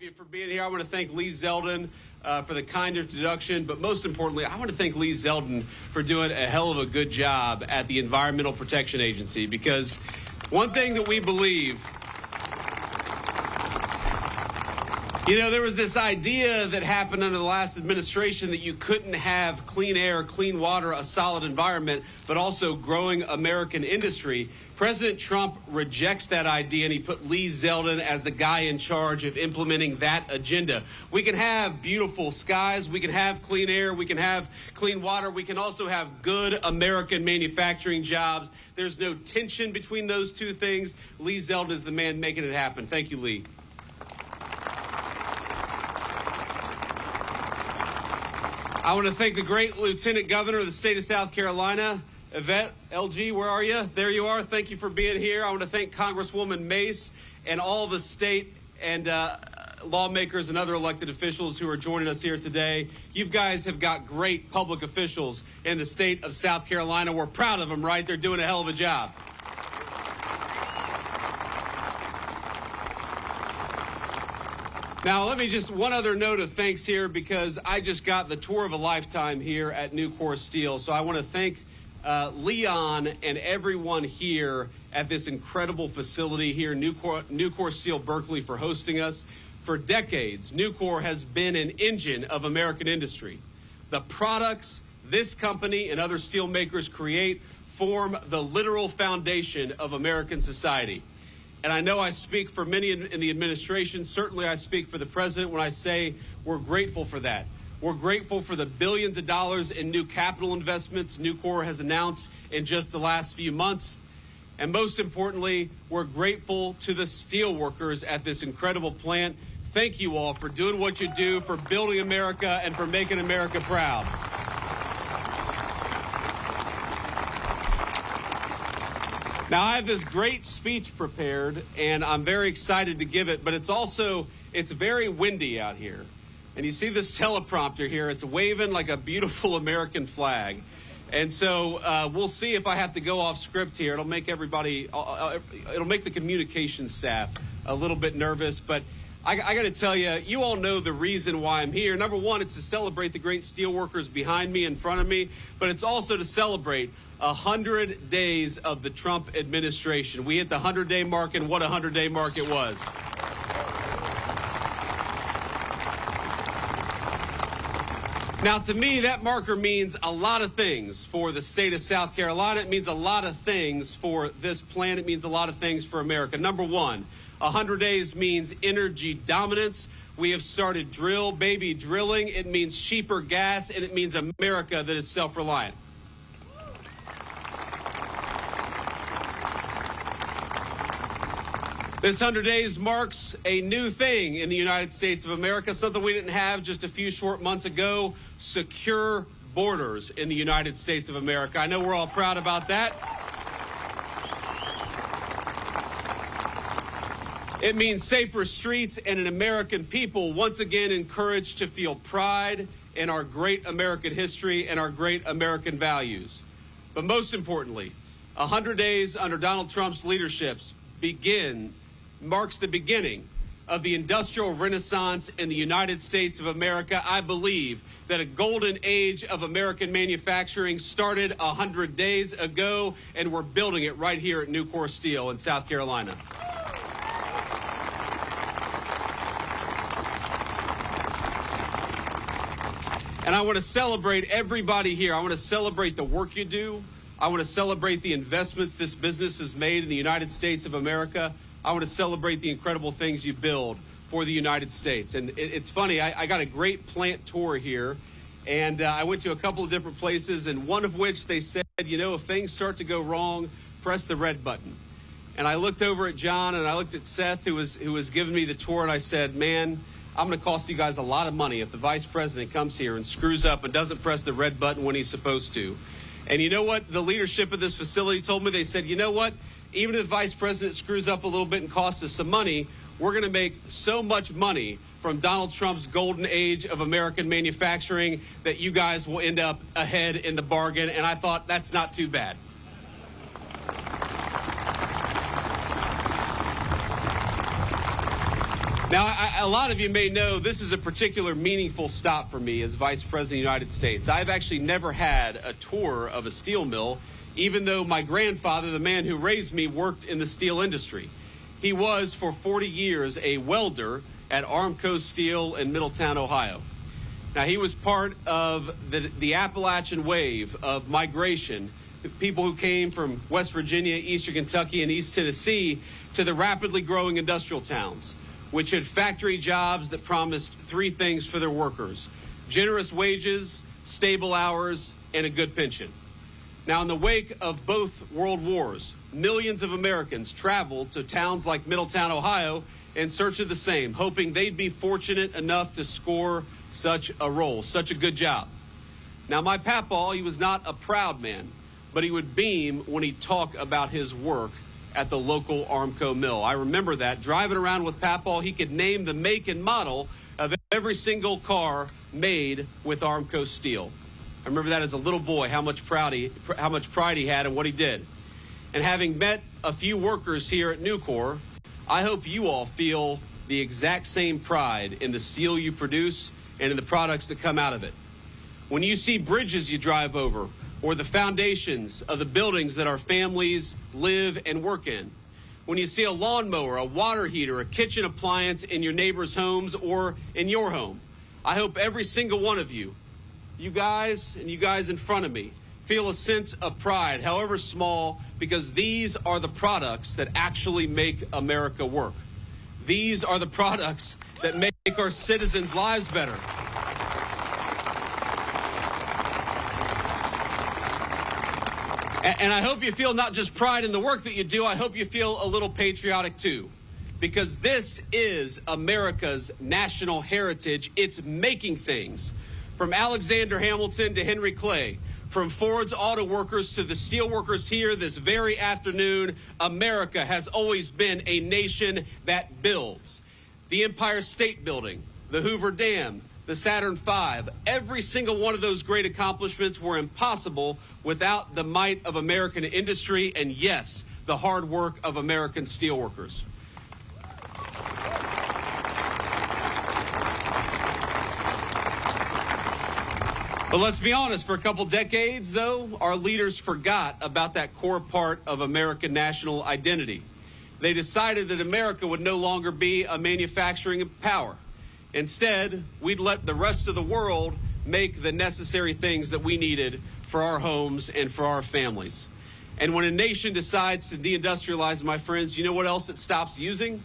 you for being here. I want to thank Lee Zeldin for the kind introduction, but most importantly, I want to thank Lee Zeldin for doing a hell of a good job at the Environmental Protection Agency, because one thing that we believe, you know, there was this idea that happened under the last administration that you couldn't have clean air, clean water, a solid environment, but also growing American industry. President Trump rejects that idea, and he put Lee Zeldin as the guy in charge of implementing that agenda. We can have beautiful skies, we can have clean air, we can have clean water, we can also have good American manufacturing jobs. There's no tension between those two things. Lee Zeldin is the man making it happen. Thank you, Lee. I want to thank the great Lieutenant Governor of the state of South Carolina, Yvette, LG, where are you? There you are. Thank you for being here. I want to thank Congresswoman Mace and all the state and lawmakers and other elected officials who are joining us here today. You guys have got great public officials in the state of South Carolina. We're proud of them, right? They're doing a hell of a job. Now, let me just one other note of thanks here, because I just got the tour of a lifetime here at Nucor Steel. So I want to thank Leon and everyone here at this incredible facility here, Nucor Steel Berkeley, for hosting us. For decades, Nucor has been an engine of American industry. The products this company and other steel makers create form the literal foundation of American society. And I know I speak for many in the administration. Certainly I speak for the president when I say we're grateful for that. We're grateful for the billions of dollars in new capital investments Nucor has announced in just the last few months. And most importantly, we're grateful to the steel workers at this incredible plant. Thank you all for doing what you do, for building America, and for making America proud. Now, I have this great speech prepared, and I'm very excited to give it, but it's very windy out here. And you see this teleprompter here, it's waving like a beautiful American flag. And so we'll see if I have to go off script here. It'll make it'll make the communication staff a little bit nervous, but I got to tell you, you all know the reason why I'm here. Number one, it's to celebrate the great steelworkers behind me, in front of me, but it's also to celebrate 100 days of the Trump administration. We hit the 100-day mark, and what a 100-day mark it was. Now, to me, that marker means a lot of things for the state of South Carolina. It means a lot of things for this plant. It means a lot of things for America. Number one, 100 days means energy dominance. We have started drilling. It means cheaper gas, and it means America that is self-reliant. This 100 days marks a new thing in the United States of America, something we didn't have just a few short months ago: secure borders in the United States of America. I know we're all proud about that. It means safer streets and an American people once again encouraged to feel pride in our great American history and our great American values. But most importantly, 100 days under Donald Trump's leadership marks the beginning of the industrial renaissance in the United States of America. I believe that a golden age of American manufacturing started 100 days ago, and we're building it right here at Nucor Steel in South Carolina. And I want to celebrate everybody here. I want to celebrate the work you do. I want to celebrate the investments this business has made in the United States of America. I want to celebrate the incredible things you build for the United States. And it's funny, I got a great plant tour here, and I went to a couple of different places, and one of which they said, you know, if things start to go wrong, press the red button. And I looked over at John, and I looked at Seth, who was giving me the tour, and I said, man, I'm going to cost you guys a lot of money if the vice president comes here and screws up and doesn't press the red button when he's supposed to. And you know what the leadership of this facility told me? They said, you know what? Even if the vice president screws up a little bit and costs us some money, we're going to make so much money from Donald Trump's golden age of American manufacturing that you guys will end up ahead in the bargain. And I thought, that's not too bad. Now, a lot of you may know this is a particular meaningful stop for me as Vice President of the United States. I've actually never had a tour of a steel mill, even though my grandfather, the man who raised me, worked in the steel industry. He was, for 40 years, a welder at Nucor Steel in Middletown, Ohio. Now, he was part of the Appalachian wave of migration, people who came from West Virginia, Eastern Kentucky, and East Tennessee to the rapidly growing industrial towns, which had factory jobs that promised three things for their workers: generous wages, stable hours, and a good pension. Now, in the wake of both world wars, millions of Americans traveled to towns like Middletown, Ohio, in search of the same, hoping they'd be fortunate enough to score such a role, such a good job. Now, my papaw, he was not a proud man, but he would beam when he'd talk about his work at the local Armco mill. I remember that. Driving around with papaw, he could name the make and model of every single car made with Armco steel. I remember that as a little boy, how much pride he had in what he did. And having met a few workers here at Nucor, I hope you all feel the exact same pride in the steel you produce and in the products that come out of it. When you see bridges you drive over, or the foundations of the buildings that our families live and work in, when you see a lawnmower, a water heater, a kitchen appliance in your neighbor's homes or in your home, I hope every single one of you, you guys and you guys in front of me, feel a sense of pride, however small, because these are the products that actually make America work. These are the products that make our citizens' lives better. And I hope you feel not just pride in the work that you do, I hope you feel a little patriotic too. Because this is America's national heritage. It's making things. From Alexander Hamilton to Henry Clay, from Ford's auto workers to the steel workers here this very afternoon, America has always been a nation that builds. The Empire State Building, the Hoover Dam, the Saturn V, every single one of those great accomplishments were impossible without the might of American industry and, yes, the hard work of American steelworkers. But let's be honest, for a couple decades, though, our leaders forgot about that core part of American national identity. They decided that America would no longer be a manufacturing power. Instead, we'd let the rest of the world make the necessary things that we needed for our homes and for our families. And when a nation decides to deindustrialize, my friends, you know what else it stops using?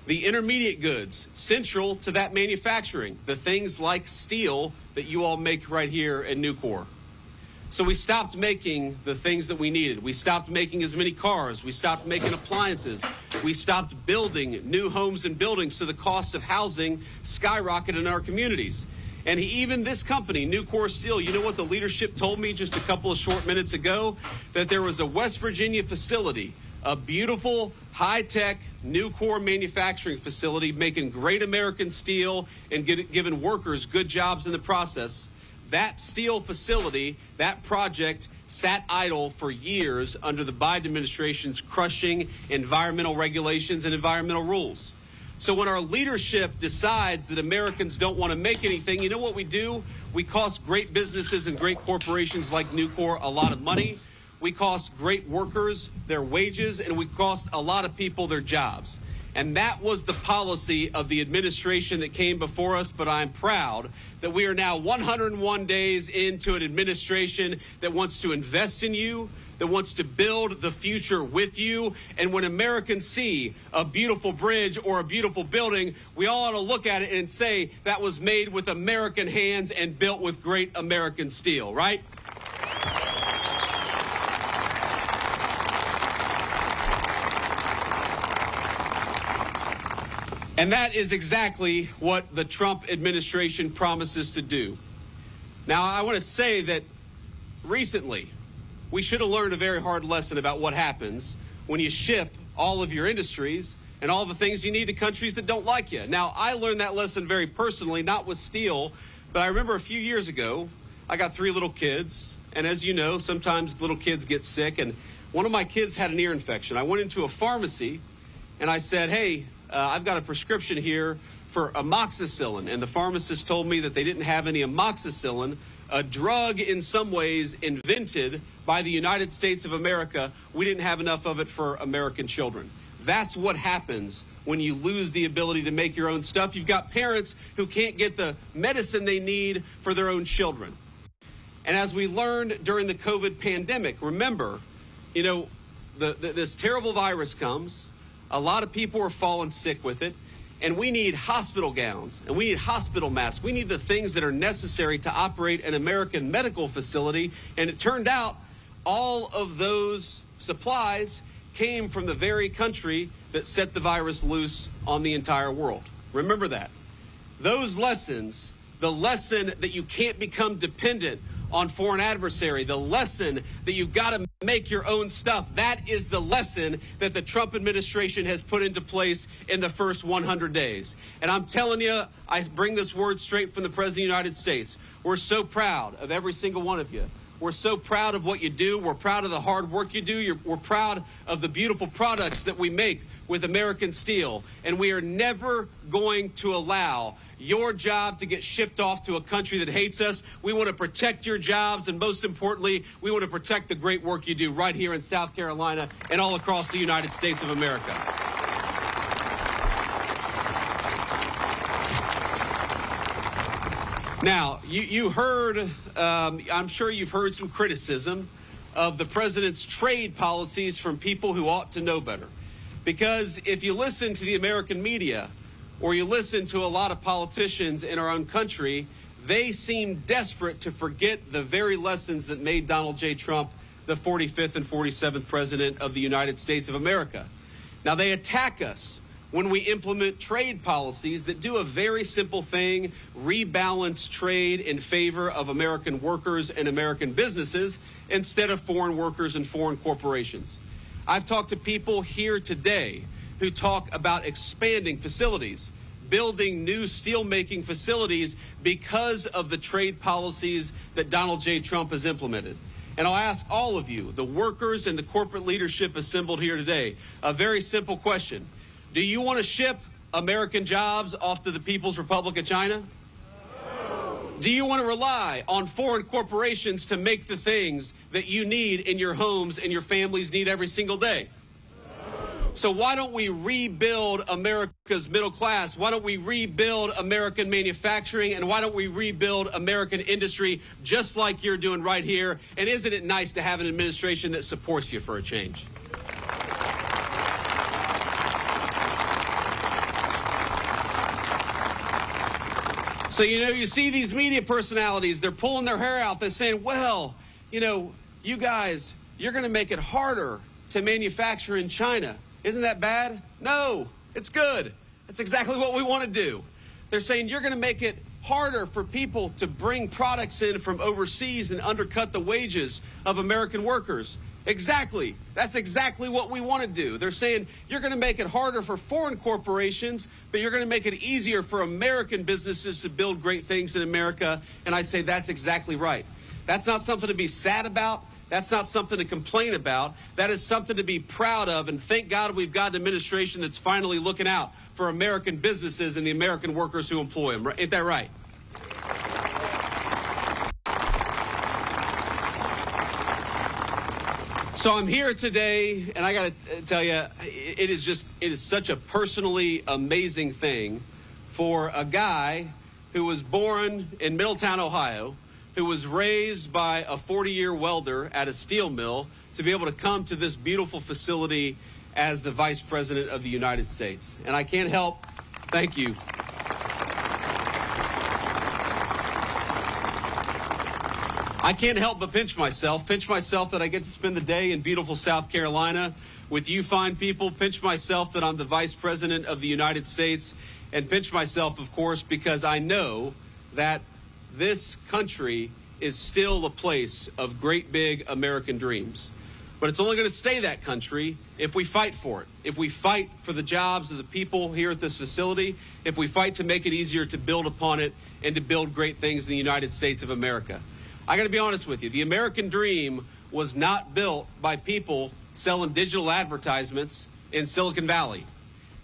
The intermediate goods central to that manufacturing, the things like steel that you all make right here at Nucor. So we stopped making the things that we needed. We stopped making as many cars. We stopped making appliances. We stopped building new homes and buildings, so the cost of housing skyrocketed in our communities. And even this company, Nucor Steel, you know what the leadership told me just a couple of short minutes ago? That there was a West Virginia facility, a beautiful, high-tech Nucor manufacturing facility making great American steel and giving workers good jobs in the process. That steel facility, that project, sat idle for years under the Biden administration's crushing environmental regulations and environmental rules. So when our leadership decides that Americans don't want to make anything, you know what we do? We cost great businesses and great corporations like Nucor a lot of money. We cost great workers their wages, and we cost a lot of people their jobs. And that was the policy of the administration that came before us, but I'm proud that we are now 101 days into an administration that wants to invest in you, that wants to build the future with you. And when Americans see a beautiful bridge or a beautiful building, we all ought to look at it and say that was made with American hands and built with great American steel, right? And that is exactly what the Trump administration promises to do. Now, I want to say that recently, we should have learned a very hard lesson about what happens when you ship all of your industries and all the things you need to countries that don't like you. Now, I learned that lesson very personally, not with steel, but I remember a few years ago, I got 3 little kids, and as you know, sometimes little kids get sick, and one of my kids had an ear infection. I went into a pharmacy, and I said, hey, I've got a prescription here for amoxicillin, and the pharmacist told me that they didn't have any amoxicillin, a drug in some ways invented by the United States of America. We didn't have enough of it for American children. That's what happens when you lose the ability to make your own stuff. You've got parents who can't get the medicine they need for their own children. And as we learned during the COVID pandemic, remember, this terrible virus comes, a lot of people are falling sick with it, and we need hospital gowns, and we need hospital masks. We need the things that are necessary to operate an American medical facility. And it turned out all of those supplies came from the very country that set the virus loose on the entire world. Remember that. Those lessons, the lesson that you can't become dependent on foreign adversary, the lesson that you've got to make your own stuff, that is the lesson that the Trump administration has put into place in the first 100 days. And I'm telling you, I bring this word straight from the President of the United States. We're so proud of every single one of you. We're so proud of what you do. We're proud of the hard work you do. We're proud of the beautiful products that we make with American steel. And we are never going to allow your job to get shipped off to a country that hates us. We want to protect your jobs, and most importantly, we want to protect the great work you do right here in South Carolina and all across the United States of America. Now, you heard, I'm sure you've heard some criticism of the president's trade policies from people who ought to know better. Because if you listen to the American media, or you listen to a lot of politicians in our own country, they seem desperate to forget the very lessons that made Donald J. Trump the 45th and 47th president of the United States of America. Now, they attack us when we implement trade policies that do a very simple thing, rebalance trade in favor of American workers and American businesses instead of foreign workers and foreign corporations. I've talked to people here today who talk about expanding facilities, building new steelmaking facilities because of the trade policies that Donald J. Trump has implemented. And I'll ask all of you, the workers and the corporate leadership assembled here today, a very simple question. Do you want to ship American jobs off to the People's Republic of China? No. Do you want to rely on foreign corporations to make the things that you need in your homes and your families need every single day? So why don't we rebuild America's middle class? Why don't we rebuild American manufacturing? And why don't we rebuild American industry just like you're doing right here? And isn't it nice to have an administration that supports you for a change? So, you see these media personalities, they're pulling their hair out. They're saying, well, you guys, you're going to make it harder to manufacture in China. Isn't that bad? No, it's good. That's exactly what we want to do. They're saying you're going to make it harder for people to bring products in from overseas and undercut the wages of American workers. Exactly. That's exactly what we want to do. They're saying you're going to make it harder for foreign corporations, but you're going to make it easier for American businesses to build great things in America. And I say that's exactly right. That's not something to be sad about. That's not something to complain about. That is something to be proud of. And thank God we've got an administration that's finally looking out for American businesses and the American workers who employ them. Ain't that right? So I'm here today, and I got to tell you, it is such a personally amazing thing for a guy who was born in Middletown, Ohio, who was raised by a 40-year welder at a steel mill, to be able to come to this beautiful facility as the Vice President of the United States. And I can't help, thank you. I can't help but pinch myself that I get to spend the day in beautiful South Carolina with you fine people, pinch myself that I'm the Vice President of the United States, and pinch myself, of course, because I know that this country is still a place of great big American dreams. But it's only going to stay that country if we fight for it, if we fight for the jobs of the people here at this facility, if we fight to make it easier to build upon it and to build great things in the United States of America. I got to be honest with you. The American dream was not built by people selling digital advertisements in Silicon Valley.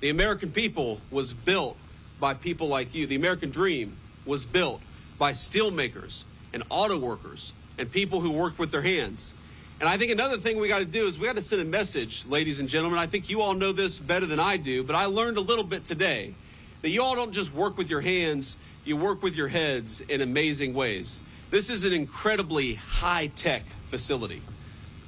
The American people was built by people like you. The American dream was built by steel makers and auto workers and people who worked with their hands. And I think another thing we got to do is we got to send a message, ladies and gentlemen. I think you all know this better than I do, but I learned a little bit today that you all don't just work with your hands, you work with your heads in amazing ways. This is an incredibly high-tech facility.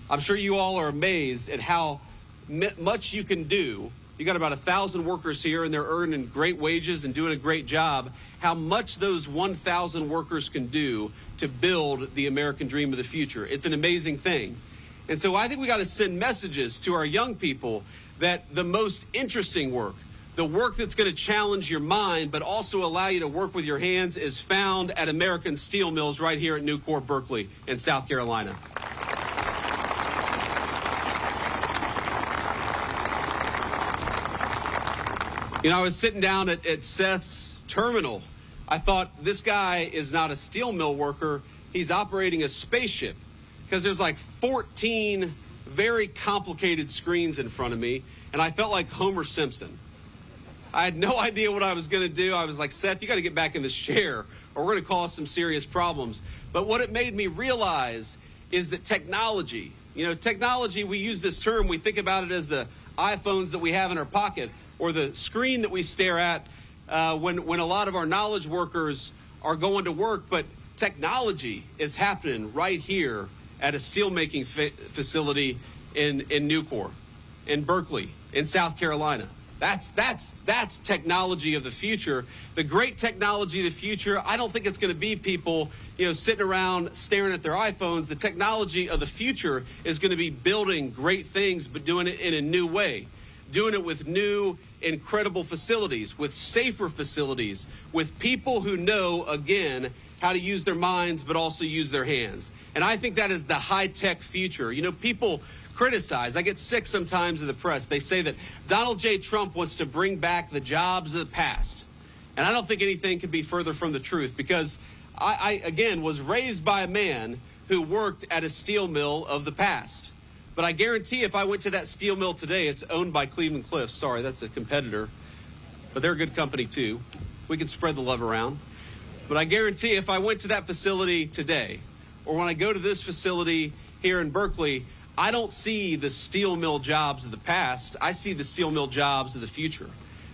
I'm sure you all are amazed at how much you can do. You got about 1,000 workers here, and they're earning great wages and doing a great job. How much those 1,000 workers can do to build the American dream of the future. It's an amazing thing. And so I think we got to send messages to our young people that the most interesting work, the work that's going to challenge your mind but also allow you to work with your hands, is found at American steel mills right here at Nucor Berkeley in South Carolina. You know, I was sitting down at Seth's terminal. I thought, this guy is not a steel mill worker. He's operating a spaceship, because there's like 14 very complicated screens in front of me, and I felt like Homer Simpson. I had no idea what I was going to do. I was like, Seth, you got to get back in this chair or we're going to cause some serious problems. But what it made me realize is that technology, technology, we use this term, we think about it as the iPhones that we have in our pocket or the screen that we stare at when a lot of our knowledge workers are going to work. But technology is happening right here at a steelmaking facility in Nucor, in Berkeley, in South Carolina. That's technology of the future. The great technology of the future, I don't think it's going to be people, sitting around staring at their iPhones. The technology of the future is going to be building great things, but doing it in a new way, doing it with new, incredible facilities, with safer facilities, with people who know, again, how to use their minds, but also use their hands. And I think that is the high-tech future. People criticize. I get sick sometimes of the press. They say that Donald J. Trump wants to bring back the jobs of the past. And I don't think anything could be further from the truth, because I again, was raised by a man who worked at a steel mill of the past. But I guarantee if I went to that steel mill today, it's owned by Cleveland-Cliffs. Sorry, that's a competitor. But they're a good company, too. We can spread the love around. But I guarantee if I went to that facility today, or when I go to this facility here in Berkeley, I don't see the steel mill jobs of the past. I see the steel mill jobs of the future.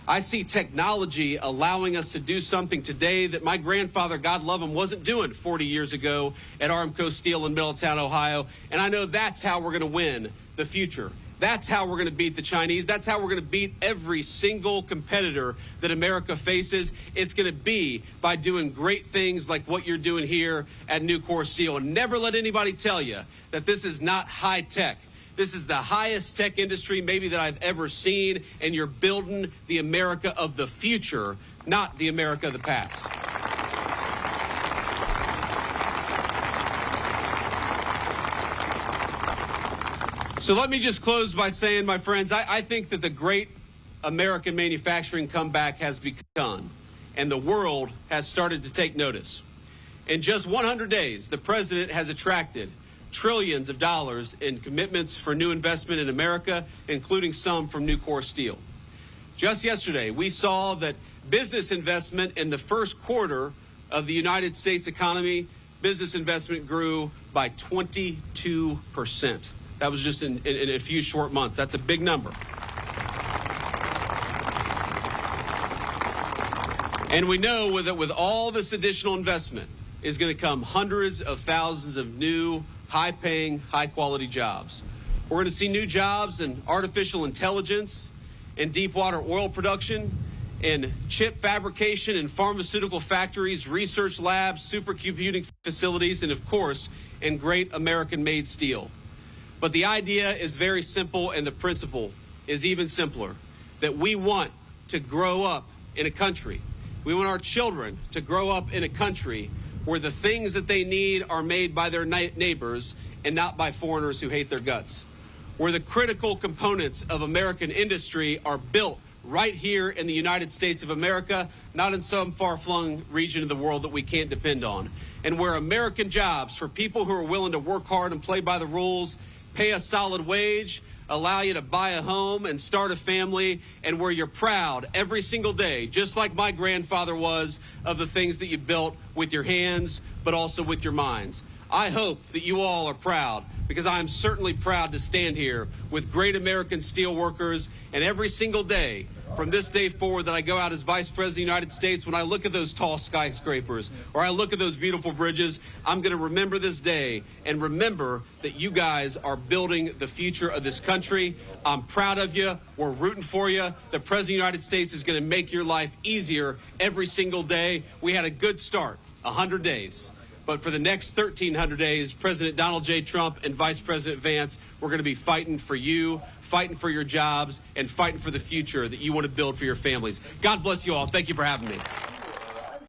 I see technology allowing us to do something today that my grandfather, God love him, wasn't doing 40 years ago at Nucor Steel in Middletown, Ohio. And I know that's how we're going to win the future. That's how we're going to beat the Chinese. That's how we're going to beat every single competitor that America faces. It's going to be by doing great things like what you're doing here at Nucor Steel. And never let anybody tell you that this is not high tech. This is the highest tech industry maybe that I've ever seen, and you're building the America of the future, not the America of the past. So let me just close by saying, my friends, I think that the great American manufacturing comeback has begun, and the world has started to take notice. In just 100 days, the president has attracted trillions of dollars in commitments for new investment in America, including some from Nucor Steel. Just yesterday, we saw that business investment in the first quarter of the United States economy, business investment grew by 22%. That was just in a few short months. That's a big number. And we know that with all this additional investment is going to come hundreds of thousands of new, high-paying, high-quality jobs. We're going to see new jobs in artificial intelligence, in deep-water oil production, in chip fabrication, in pharmaceutical factories, research labs, supercomputing facilities, and, of course, in great American-made steel. But the idea is very simple, and the principle is even simpler, that we want to grow up in a country. We want our children to grow up in a country where the things that they need are made by their neighbors and not by foreigners who hate their guts, where the critical components of American industry are built right here in the United States of America, not in some far-flung region of the world that we can't depend on, and where American jobs for people who are willing to work hard and play by the rules, pay a solid wage, allow you to buy a home and start a family, and where you're proud every single day, just like my grandfather was, of the things that you built with your hands, but also with your minds. I hope that you all are proud, because I am certainly proud to stand here with great American steel workers, and every single day from this day forward that I go out as Vice President of the United States, when I look at those tall skyscrapers or I look at those beautiful bridges, I'm going to remember this day and remember that you guys are building the future of this country. I'm proud of you. We're rooting for you. The President of the United States is going to make your life easier every single day. We had a good start, 100 days. But for the next 1,300 days, President Donald J. Trump and Vice President Vance, we're going to be fighting for you, fighting for your jobs, and fighting for the future that you want to build for your families. God bless you all. Thank you for having me.